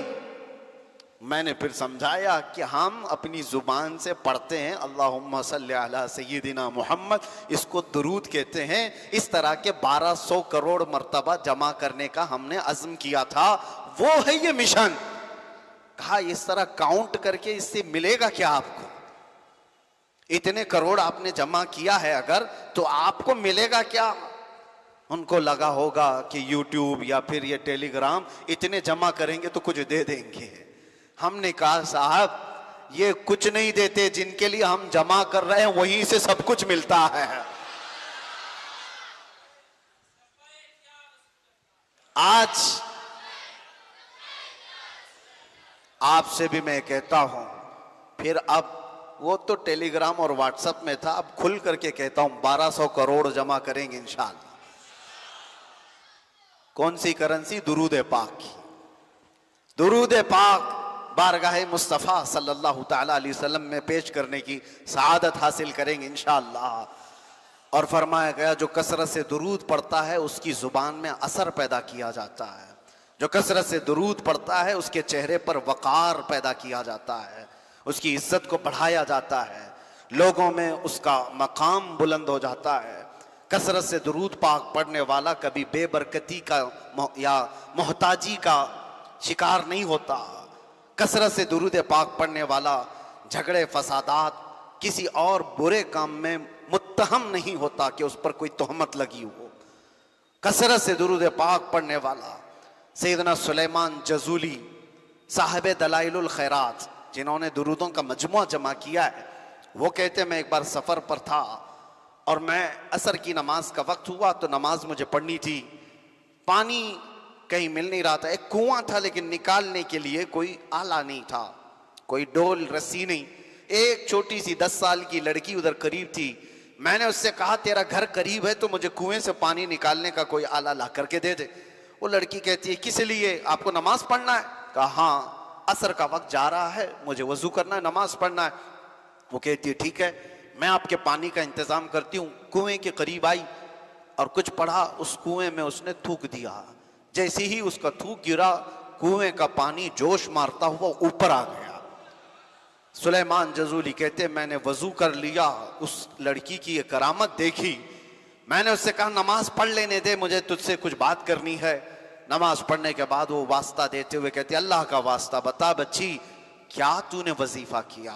मैंने फिर समझाया कि हम अपनी जुबान से पढ़ते हैं अल्लाहुम्मा सल्ली अला सय्यिदिना मुहम्मद, इसको दुरूद कहते हैं। इस तरह के 1200 करोड़ मर्तबा जमा करने का हमने अज़्म किया था, वो है ये मिशन। कहा इस तरह काउंट करके इससे मिलेगा क्या आपको? इतने करोड़ आपने जमा किया है अगर, तो आपको मिलेगा क्या? उनको लगा होगा कि यूट्यूब या फिर ये टेलीग्राम इतने जमा करेंगे तो कुछ दे देंगे। हमने कहा साहब ये कुछ नहीं देते, जिनके लिए हम जमा कर रहे हैं वहीं से सब कुछ मिलता है। आज आपसे भी मैं कहता हूं, फिर अब वो तो टेलीग्राम और व्हाट्सएप में था, अब खुल करके कहता हूं 1200 करोड़ जमा करेंगे इंशाअल्लाह। कौन सी करेंसी? दुरूद पाक की। दुरूद पाक बारगाह मुस्तफ़ा सल्लल्लाहु ताला अलैहि वसल्लम में पेश करने की सआदत हासिल करेंगे इंशाअल्लाह। और फरमाया गया जो कसरत से दुरूद पढ़ता है उसकी जुबान में असर पैदा किया जाता है, जो कसरत से दुरूद पढ़ता है उसके चेहरे पर वक़ार पैदा किया जाता है, उसकी इज्जत को बढ़ाया जाता है, लोगों में उसका मकाम बुलंद हो जाता है। कसरत से दुरूद पाक पढ़ने वाला कभी बेबरकती का या मोहताजी का शिकार नहीं होता। कसरत से दुरूद पाक पढ़ने वाला झगड़े फसादात किसी और बुरे काम में मुत्तहम नहीं होता कि उस पर कोई तोहमत लगी हो। कसरत से दुरूद पाक पढ़ने वाला सैयदना सुलेमान जजूली साहिब दलाइलुल खैरात, जिन्होंने दुरूदों का मजमुआ जमा किया है, वो कहते मैं एक बार सफ़र पर था और मैं असर की नमाज का वक्त हुआ तो नमाज मुझे पढ़नी थी। पानी कहीं मिल नहीं रहा था, एक कुआं था लेकिन निकालने के लिए कोई आला नहीं था, कोई डोल रस्सी नहीं। एक छोटी सी 10 साल की लड़की उधर करीब थी। मैंने उससे कहा तेरा घर करीब है तो मुझे कुएं से पानी निकालने का कोई आला ला करके दे दे। वो लड़की कहती है किस लिए? आपको नमाज पढ़ना है? कहा हाँ, असर का वक्त जा रहा है, मुझे वजू करना है, नमाज पढ़ना है। वो कहती है ठीक है, मैं आपके पानी का इंतजाम करती हूँ। कुएं के करीब आई और कुछ पढ़ा, उस कुएं में उसने थूक दिया। जैसे ही उसका थूक गिरा कुएं का पानी जोश मारता हुआ ऊपर आ गया। सुलेमान जजूली कहते मैंने वजू कर लिया, उस लड़की की ये करामत देखी। मैंने उससे कहा नमाज पढ़ लेने दे, मुझे तुझसे कुछ बात करनी है। नमाज पढ़ने के बाद वो वास्ता देते हुए कहती अल्लाह का वास्ता बता बच्ची, क्या तूने वजीफा किया?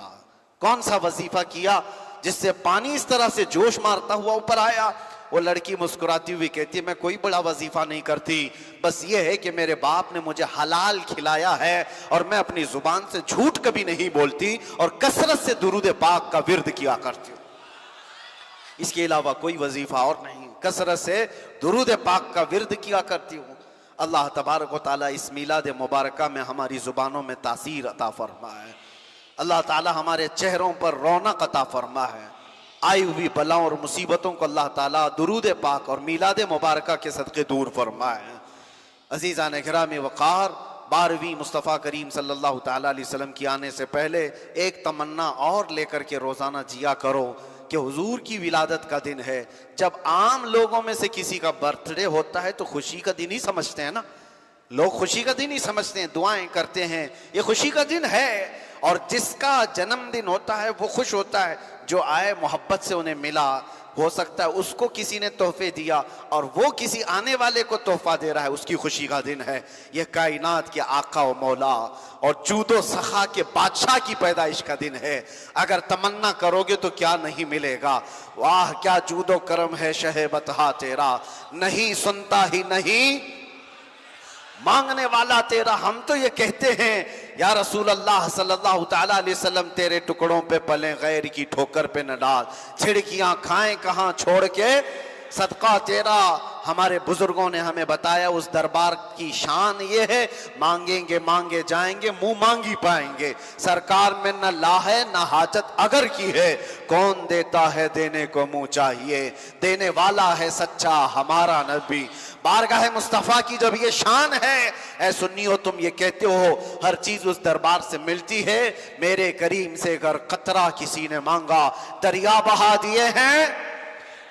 कौन सा वजीफा किया जिससे पानी इस तरह से जोश मारता हुआ ऊपर आया? वो लड़की मुस्कुराती हुई कहती है मैं कोई बड़ा वजीफा नहीं करती, बस ये है कि मेरे बाप ने मुझे हलाल खिलाया है और मैं अपनी जुबान से झूठ कभी नहीं बोलती और कसरत से दुरूद पाक का विर्द किया करती हूँ। इसके अलावा कोई वजीफा और नहीं, कसरत से दुरूद पाक का विर्द किया करती हूँ। अल्लाह तबारक व तआला इस मिलाद मुबारका में हमारी जुबानों में तासीर अता फरमाए। अल्लाह ताला हमारे चेहरों पर रौनक अता फरमाए। आई हुई बलाओं और मुसीबतों को अल्लाह ताला दुरूद पाक और मिलाद मुबारका के सदक़े दूर फरमाए। अज़ीज़ान गिरामी वक़ार, 12वीं मुस्तफ़ा करीम सल्लल्लाहु ताला अलैहि वसल्लम की आने से पहले एक तमन्ना और लेकर के रोज़ाना जिया करो कि हुजूर की विलादत का दिन है। जब आम लोगों में से किसी का बर्थडे होता है तो खुशी का दिन ही समझते हैं ना, लोग खुशी का दिन ही समझते हैं, दुआएं करते हैं, ये खुशी का दिन है। और जिसका जन्मदिन होता है वो खुश होता है, जो आए मोहब्बत से उन्हें मिला, हो सकता है उसको किसी ने तोहफे दिया और वो किसी आने वाले को तोहफा दे रहा है, उसकी खुशी का दिन है। यह कायनात के आका व मौला और जूदो सखा के बादशाह की पैदाइश का दिन है। अगर तमन्ना करोगे तो क्या नहीं मिलेगा। वाह क्या जूदो करम है शहे बतहा तेरा, नहीं सुनता ही नहीं मांगने वाला तेरा। हम तो ये कहते हैं या रसूल अल्लाह सल्लल्लाहु ताला अलैहि वसल्लम तेरे टुकड़ों पे पले, गैर की ठोकर पे न डाल, छिड़कियां खाएं कहां छोड़ के सदका तेरा। हमारे बुजुर्गों ने हमें बताया उस दरबार की शान ये है, मांगेंगे मांगे जाएंगे, मुंह मांगी पाएंगे। सरकार में न ला है न हाजत अगर की है, कौन देता है देने को मुंह चाहिए, देने वाला है सच्चा हमारा नबी। बारगाह मुस्तफा की जब ये शान है, ऐ सुन्नियो तुम ये कहते हो हर चीज उस दरबार से मिलती है। मेरे करीम से अगर कतरा किसी ने मांगा, दरिया बहा दिए हैं,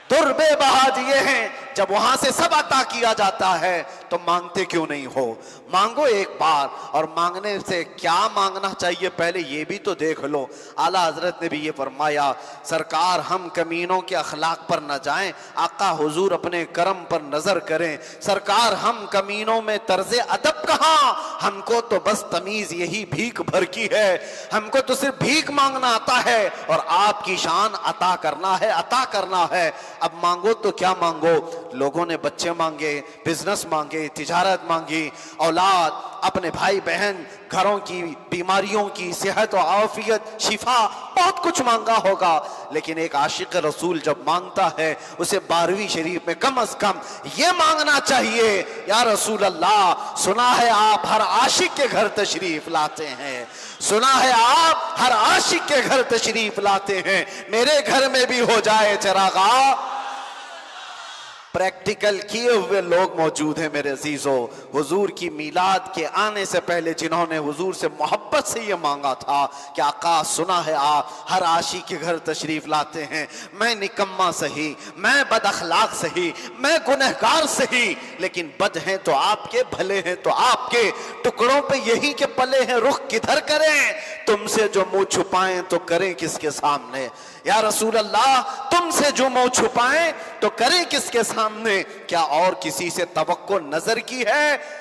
दुर्बे बहा दिए हैं। जब वहां से सब अता किया जाता है तो मांगते क्यों नहीं हो? मांगो एक बार। और मांगने से क्या मांगना चाहिए पहले ये भी तो देख लो। आला हजरत ने भी ये फरमाया, सरकार हम कमीनों के अखलाक पर न जाएं, आका हुजूर अपने करम पर नजर करें। सरकार हम कमीनों में तर्ज अदब कहां, हमको तो बस तमीज यही भीख भर की है। हमको तो सिर्फ भीख मांगना आता है और आपकी शान अता करना है, अता करना है। अब मांगो तो क्या मांगो? लोगों ने बच्चे मांगे, बिजनेस मांगे, तिजारत मांगी, औलाद, अपने भाई बहन, घरों की बीमारियों की सेहत और आफियत, शिफा, बहुत कुछ मांगा होगा। लेकिन एक आशिक रसूल जब मांगता है उसे 12वीं शरीफ में कम अज कम ये मांगना चाहिए, या रसूल अल्लाह सुना है आप हर आशिक के घर तशरीफ लाते हैं, सुना है आप हर आशिक के घर तशरीफ लाते हैं, मेरे घर में भी हो जाए चिरागा। प्रैक्टिकल किए हुए लोग मौजूद हैं मेरे अजीजों। हुजूर की मीलाद के आने से पहले जिन्होंने हुजूर से मोहब्बत से ये मांगा था कि आका सुना है आप हर आशिक के घर तशरीफ लाते हैं, मैं निकम्मा सही, मैं बद अखलाक सही, मैं गुनहगार सही, लेकिन बद हैं तो आपके, भले हैं तो आपके, टुकड़ों पे यही के पले हैं, रुख किधर करें? तुमसे जो मुंह छुपाएं तो करें किसके सामने? या रसूल अल्लाह तुमसे जो मुंह छुपाएं तो करें किसके सामने? क्या और किसी से तवक्को नजर की है?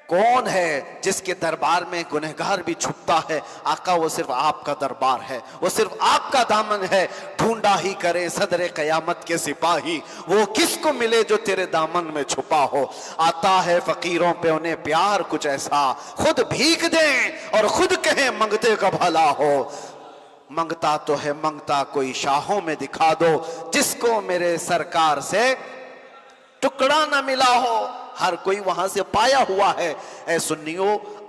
कौन है जिसके दरबार में गुनहगार भी छुपता है? आका वो सिर्फ आपका दरबार है, वो सिर्फ आपका दामन है। ढूंढा ही करे सदरे कयामत के सिपाही, वो किसको मिले जो तेरे दामन में छुपा हो। आता है फकीरों पे उन्हें प्यार कुछ ऐसा, खुद भीख दें और खुद कहें मंगते का भला हो। मंगता तो है मंगता कोई शाहों में दिखा दो, जिसको मेरे सरकार से टुकड़ा ना मिला हो, हर कोई वहां से पाया हुआ है। ऐ सुन्नियो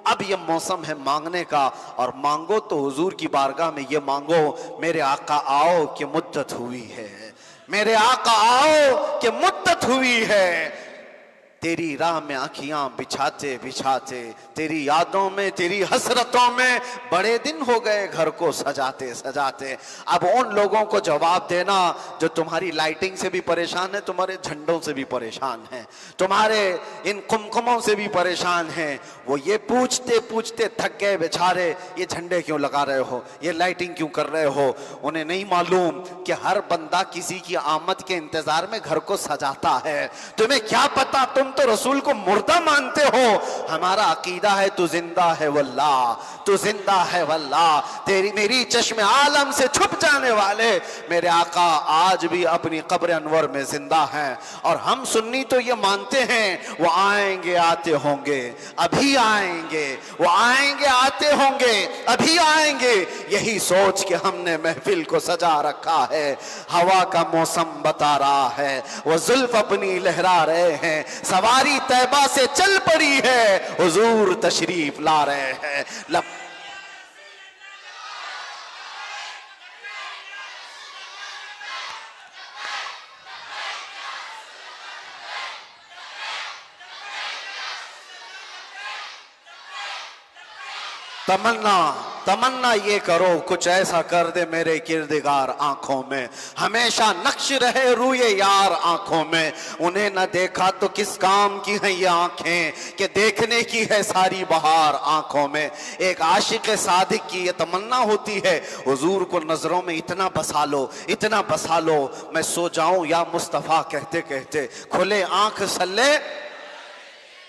अब ये मौसम है मांगने का, और मांगो तो हुजूर की बारगाह में ये मांगो, मेरे आका आओ कि मुद्दत हुई है, मेरे आका आओ कि मुद्दत हुई है। तेरी राह में आँखियां बिछाते बिछाते, तेरी यादों में, तेरी हसरतों में बड़े दिन हो गए घर को सजाते सजाते। अब उन लोगों को जवाब देना जो तुम्हारी लाइटिंग से भी परेशान है, तुम्हारे झंडों से भी परेशान है, तुम्हारे इन कुमकुमों से भी परेशान हैं। वो ये पूछते पूछते थक गए बेचारे, ये झंडे क्यों लगा रहे हो, ये लाइटिंग क्यों कर रहे हो? उन्हें नहीं मालूम कि हर बंदा किसी की आमद के इंतजार में घर को सजाता है। तुम्हें क्या पता, तुम तो रसूल को मुर्दा मानते हो। हमारा अकीदा है तू जिंदा है वल्लाह, तू जिंदा है वल्लाह। तेरी मेरी चश्मे आलम से छुप जाने वाले मेरे आका आज भी अपनी कब्र अनवर में जिंदा हैं। और हम सुन्नी तो ये मानते हैं वो आएंगे आते होंगे, अभी आएंगे, वो आएंगे आते होंगे, अभी आएंगे। यही सोच के हमने महफिल को सजा रखा है। हवा का मौसम बता रहा है, वो जुल्फ अपनी लहरा रहे हैं, सवारी तैबा से चल पड़ी है, हुजूर तशरीफ ला रहे हैं। तमन्ना तमन्ना ये करो कुछ ऐसा कर दे मेरे किरदगार आंखों में, हमेशा नक्श रहे रूए यार आंखों में। उन्हें न देखा तो किस काम की है ये आंखें कि देखने की है सारी बहार आंखों में। एक आशिक सादिक की ये तमन्ना होती है, हुजूर को नजरों में इतना बसा लो, इतना बसा लो, मैं सो जाऊं या मुस्तफा कहते कहते। खुले आंख सल्ले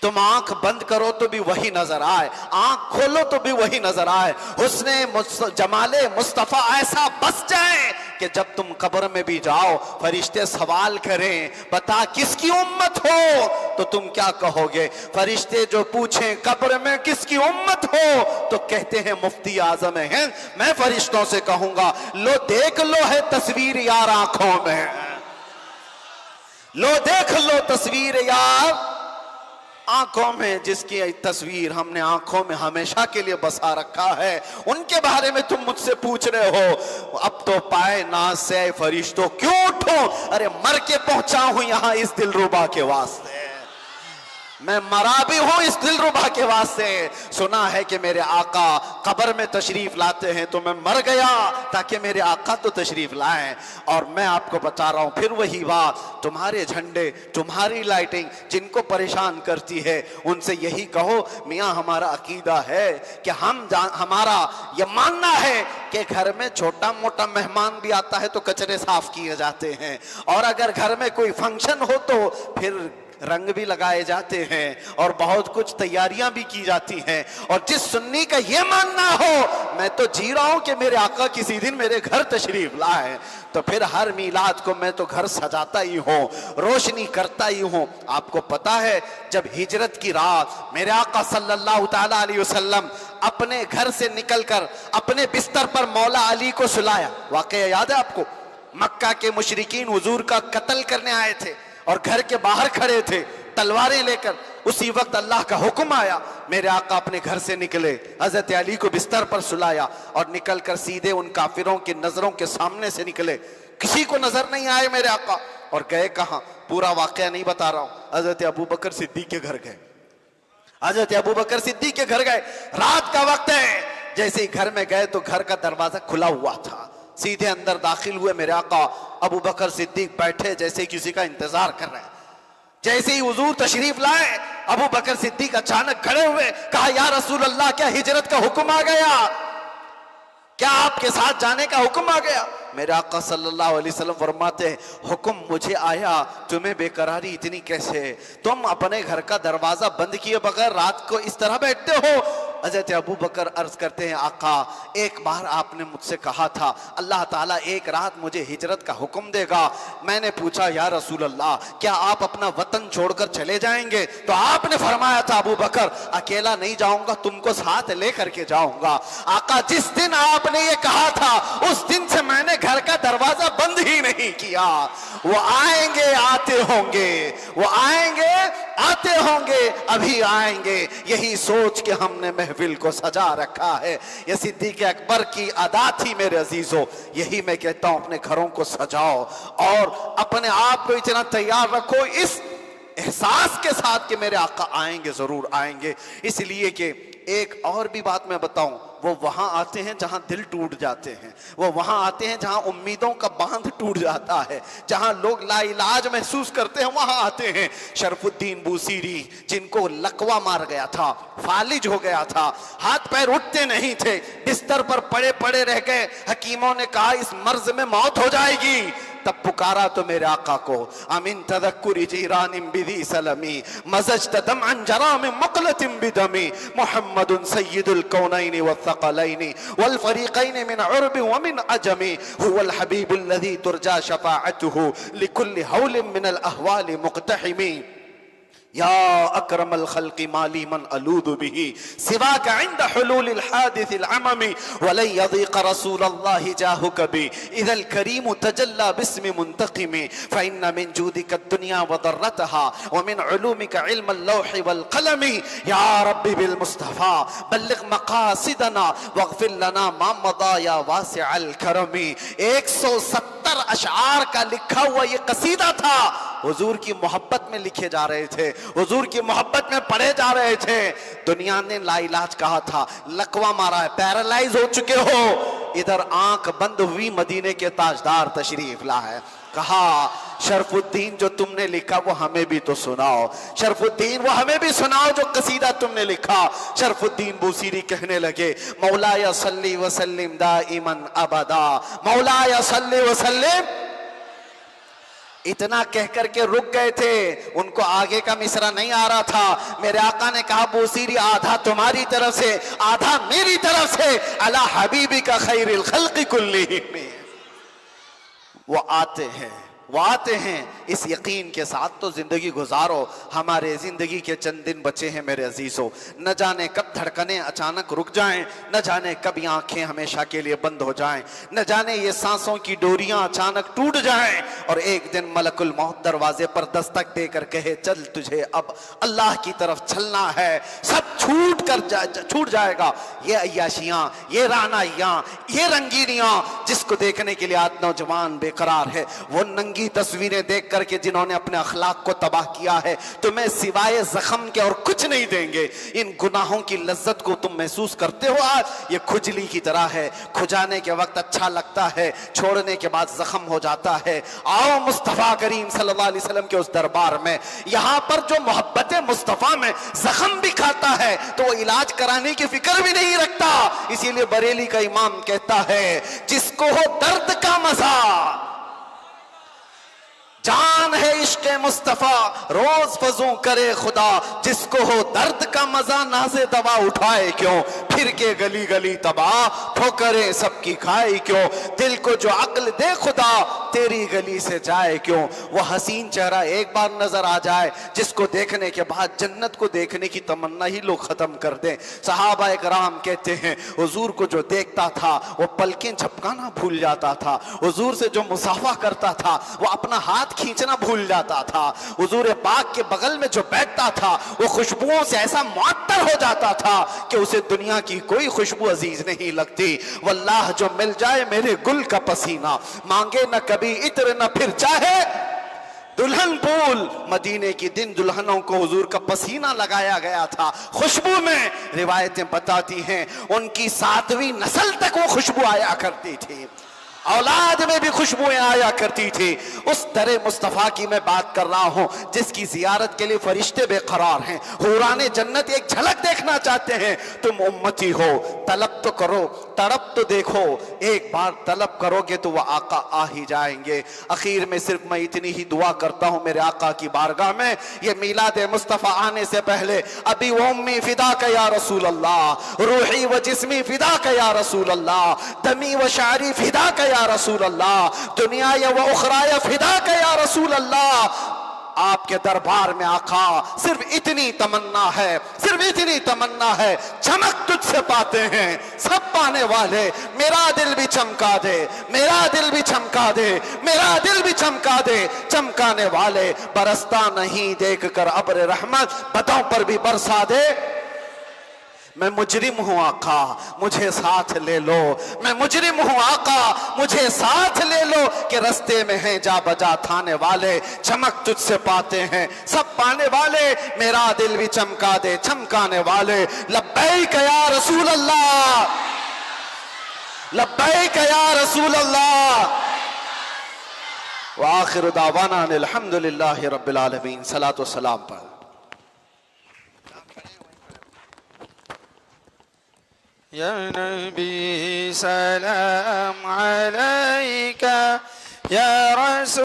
तुम आंख बंद करो तो भी वही नजर आए, आंख खोलो तो भी वही नजर आए। हुस्ने जमाले मुस्तफा ऐसा बस जाए कि जब तुम कब्र में भी जाओ फरिश्ते सवाल करें बता किसकी उम्मत हो, तो तुम क्या कहोगे? फरिश्ते जो पूछें कब्र में किसकी उम्मत हो, तो कहते हैं मुफ्ती आजम है। मैं फरिश्तों से कहूंगा लो देख लो है तस्वीर यार आंखों में, लो देख लो तस्वीर यार आंखों में, जिसकी तस्वीर हमने आंखों में हमेशा के लिए बसा रखा है, उनके बारे में तुम मुझसे पूछ रहे हो। अब तो पाए नाज से फरिश्तों क्यों उठो, अरे मर के पहुंचा हूं यहां इस दिलरुबा के वास्ते, मैं मरा भी हूं इस दिलरुबा के वास्ते। सुना है कि मेरे आका कब्र में तशरीफ लाते हैं, तो मैं मर गया ताकि मेरे आका तो तशरीफ लाएं। और मैं आपको बता रहा हूं फिर वही बात, तुम्हारे झंडे तुम्हारी लाइटिंग जिनको परेशान करती है उनसे यही कहो मियां हमारा अकीदा है कि हमारा ये मानना है कि घर में छोटा मोटा मेहमान भी आता है तो कचरे साफ किए जाते हैं, और अगर घर में कोई फंक्शन हो तो फिर रंग भी लगाए जाते हैं और बहुत कुछ तैयारियां भी की जाती हैं। और जिस सुन्नी का ये मानना हो मैं तो जी रहा हूं कि मेरे आका किसी दिन मेरे घर तशरीफ लाए, तो फिर हर मीलाद को मैं तो घर सजाता ही हूं, रोशनी करता ही हूं। आपको पता है जब हिजरत की रात मेरे आका सल्लल्लाहु ताला अलैहि वसल्लम अपने घर से निकलकर अपने बिस्तर पर मौला अली को सुलाया, वाकया याद है आपको? मक्का के मुशरिकीन हुजूर का कत्ल करने आए थे और घर के बाहर खड़े थे तलवारें लेकर। उसी वक्त अल्लाह का हुक्म आया, मेरे आका अपने घर से निकले, हजरत अली को बिस्तर पर सुलाया और निकलकर सीधे उन काफिरों की नजरों के सामने से निकले, किसी को नजर नहीं आए मेरे आका। और गए कहां, पूरा वाकया नहीं बता रहा हूं, हजरत अबू बकर सिद्दीक के घर गए। हजरत अबू बकर सिद्दीक के घर गए, रात का वक्त है, जैसे ही घर में गए तो घर का दरवाजा खुला हुआ था, सीधे अंदर दाखिल हुए। मेरे आका अबू बकर सिद्दीक बैठे जैसे किसी का इंतजार कर रहे हैं। जैसे ही हुजूर तशरीफ लाए अबू बकर सिद्दीक अचानक खड़े हुए, कहा या रसूल अल्लाह क्या हिजरत का हुक्म आ गया, क्या आपके साथ जाने का हुक्म आ गया? मेरे आका सल्लल्लाहु अलैहि वसल्लम फरमाते हैं हुक्म मुझे आया, तुम्हें बेकरारी इतनी कैसे? तुम अपने घर का दरवाजा बंद किए बगैर रात को इस तरह बैठते हो? हज़रत अबू बकर अर्ज करते हैं आका एक बार आपने मुझसे कहा था अल्लाह ताला एक रात मुझे हिजरत का हुक्म देगा। मैंने पूछा या रसूल अल्लाह क्या आप अपना वतन छोड़कर चले जाएंगे? तो आपने फरमाया था अबू बकर अकेला नहीं जाऊंगा, तुमको साथ लेकर के जाऊंगा। आका जिस दिन आपने ये कहा था उस दिन से मैंने घर का दरवाजा बंद ही नहीं किया। वो आएंगे आते होंगे, वो आएंगे आते होंगे, अभी आएंगे, यही सोच के हमने महफिल को सजा रखा है। ये सिद्दीक़ अकबर की अदा थी मेरे अजीजों। यही मैं कहता हूं अपने घरों को सजाओ और अपने आप को इतना तैयार रखो इस एहसास के साथ कि मेरे आका आएंगे, जरूर आएंगे। इसलिए कि एक और भी बात मैं बताऊं, वो वहां आते हैं जहां दिल टूट जाते हैं, वो वहां आते हैं जहां उम्मीदों का बांध टूट जाता है, जहां लोग लाइलाज महसूस करते हैं, वहां आते हैं। शरफुद्दीन बूसीरी जिनको लकवा मार गया था, फालिज हो गया था, हाथ पैर उठते नहीं थे, बिस्तर पर पड़े पड़े रह गए। हकीमों ने कहा इस मर्ज में मौत हो जाएगी। तब पुकारा तो मेरे आका को अमिन तदक्कुरी जीरानिम बिदी सलमी मजज्त दमअन जरामिम मुक़लतिम बिदमी मुहम्मदुन सय्यिदुल कौनैनि वत्थक़लैनि वल फ़रीक़ैनि मिन उर्बि व मिन अजमी हुवल हबीबुल लज़ी तुरजा शफ़ाअतुहु लिकुल्लि हौलिन मिनल अहवालि मुक़तहिमी या अकरमल खल्क़ि माली मन अलूदु बिही सिवाका इंद हुलूलिल हादिसिल अममी वलन यज़ीक़ रसूलल्लाहि जाहु कबी इज़ल करीमु तजल्ला बिस्मि मुंतक़िमी फ़इन्न मिन जूदिका दुनिया व दर्रतहा व मिन उलूमिका इल्मल लौहि वल क़लमी या रब्बी बिल मुस्तफ़ा बल्लिग़ मक़ासिदना वग़फ़िर लना मा मदा या वासिअल करमी। 170 अशआर का लिखा हुआ ये कसीदा था, हुजूर की मोहब्बत में लिखे जा रहे थे, हुजूर की मोहब्बत में पढ़े जा रहे थे। दुनिया ने लाइलाज कहा था, लकवा मारा है, पैरालाइज हो चुके हो, इधर आंख बंद हुई मदीने के ताजदार तशरीफ ला है। कहा शरफुद्दीन जो तुमने लिखा वो हमें भी तो सुनाओ, शरफुद्दीन वो हमें भी सुनाओ जो कसीदा तुमने लिखा। शरफुद्दीन बूसीरी कहने लगे मौलाया सल्ली व सल्लिम दाइमन अबदा, मौलाया सल्ली व सल्लिम इतना कह करके रुक गए थे, उनको आगे का मिसरा नहीं आ रहा था। मेरे आका ने कहा बूसीरी आधा तुम्हारी तरफ से आधा मेरी तरफ से, अला हबीबी का खैरिल खल्क़ि कुल्लिहिम में। वो आते हैं इस यकीन के साथ तो जिंदगी गुजारो। हमारे जिंदगी के चंद दिन बचे हैं मेरे अजीजों, न जाने कब धड़कनें अचानक रुक जाएं, न जाने कब ये आंखें हमेशा के लिए बंद हो जाएं, न जाने ये सांसों की डोरियां अचानक टूट जाएं और एक दिन मलकुल मौत दरवाजे पर दस्तक देकर कहे चल तुझे अब अल्लाह की तरफ चलना है। सब छूट जाएगा। ये अय्याशियां, ये रानाइयां, ये रंगीनियां जिसको देखने के लिए आज नौजवान बेकरार है, वो नंगी तस्वीरें देख करके जिन्होंने अपने अखलाक को तबाह किया है, तुम्हें सिवाय जख्म के और कुछ नहीं देंगे। इन गुनाहों की लज्जत को तुम महसूस करते हो। आज ये खुजली की तरह है, खुजाने के वक्त अच्छा लगता है, छोड़ने के बाद जख्म हो जाता है। आओ मुस्तफा करीम सल्लल्लाहु अलैहि वसल्लम के उस दरबार में, यहां पर जो मोहब्बत मुस्तफा में जख्म भी खाता है तो वो इलाज कराने की फिक्र भी नहीं रखता। इसीलिए बरेली का इमाम कहता है जिसको हो दर्द का मजा, जान है इश्क़ मुस्तफा रोज फजू करे खुदा, जिसको हो दर्द का मजा नाज़े दवा उठाए क्यों, फिर के गली गली तबाह ठोकरे सबकी खाए क्यों, दिल को जो अक्ल दे खुदा तेरी गली से जाए क्यों। वो हसीन चेहरा एक बार नजर आ जाए जिसको देखने के बाद जन्नत को देखने की तमन्ना ही लोग खत्म कर दें। सहाबा इकराम कहते हैं हुजूर को जो देखता था वो पलकें झपकाना भूल जाता था, हुजूर से जो मुसाफा करता था वो अपना हाथ खींचना भूल जाता था, हुजूर पाक के बगल में जो बैठता था वो खुशबुओं से ऐसा मुअत्तर हो जाता था कि उसे दुनिया की कोई खुशबू अजीज नहीं लगती। वल्लाह जो मिल जाए मेरे गुल का पसीना, मांगे न कभी इत्र न फिर चाहे दुल्हन पूल। मदीने की दिन दुल्हनों को हुजूर का पसीना लगाया गया था खुशबू में। रिवायतें बताती हैं उनकी 7वीं नस्ल तक वो खुशबू आया करती थी, औलाद में भी खुशबुएं आया करती थी। उस दरे मुस्तफा की मैं बात कर रहा हूं जिसकी जियारत के लिए फरिश्ते बेकरार हैं। हुराने जन्नत एक झलक देखना चाहते हैं। तुम उम्मती हो, तलब तो करो, तड़प तो देखो, एक बार तलब करोगे तो वह आका आ ही जाएंगे। आखिर में सिर्फ मैं इतनी ही दुआ करता हूं मेरे आका की बारगाह में, ये मीलाद मुस्तफा आने से पहले अभी वो उम्मी फिदा का या रसूल अल्लाह, रूही व जिस्मी फिदा का या रसूल अल्लाह, दमी व शारी फिदा का या रसूल अल्लाह, दुनिया या व उखरा या फिदा का या रसूल अल्लाह। आपके दरबार में आका सिर्फ इतनी तमन्ना है, सिर्फ इतनी तमन्ना है, चमक तुझसे पाते हैं सब पाने वाले। मेरा दिल भी चमका दे, मेरा दिल भी चमका दे, मेरा दिल भी चमका दे। चमकाने वाले बरसता नहीं देख कर अब्र रहमत, बदों पर भी बरसा दे। मैं मुजरिम हूं आका मुझे साथ ले लो, मैं मुजरिम हूं आका मुझे साथ ले लो, कि रस्ते में हैं जा बजा थाने वाले, चमक तुझसे पाते हैं सब पाने वाले। मेरा दिल भी चमका दे चमकाने वाले। लब्बैक या रसूल अल्लाह, लब्बैक या रसूल अल्लाह। व आखिर दावाना अल्हम्दुलिल्लाहि रब्बिल आलमीन। सलातो सलाम पर या नबी सलाम अलैका या रसूल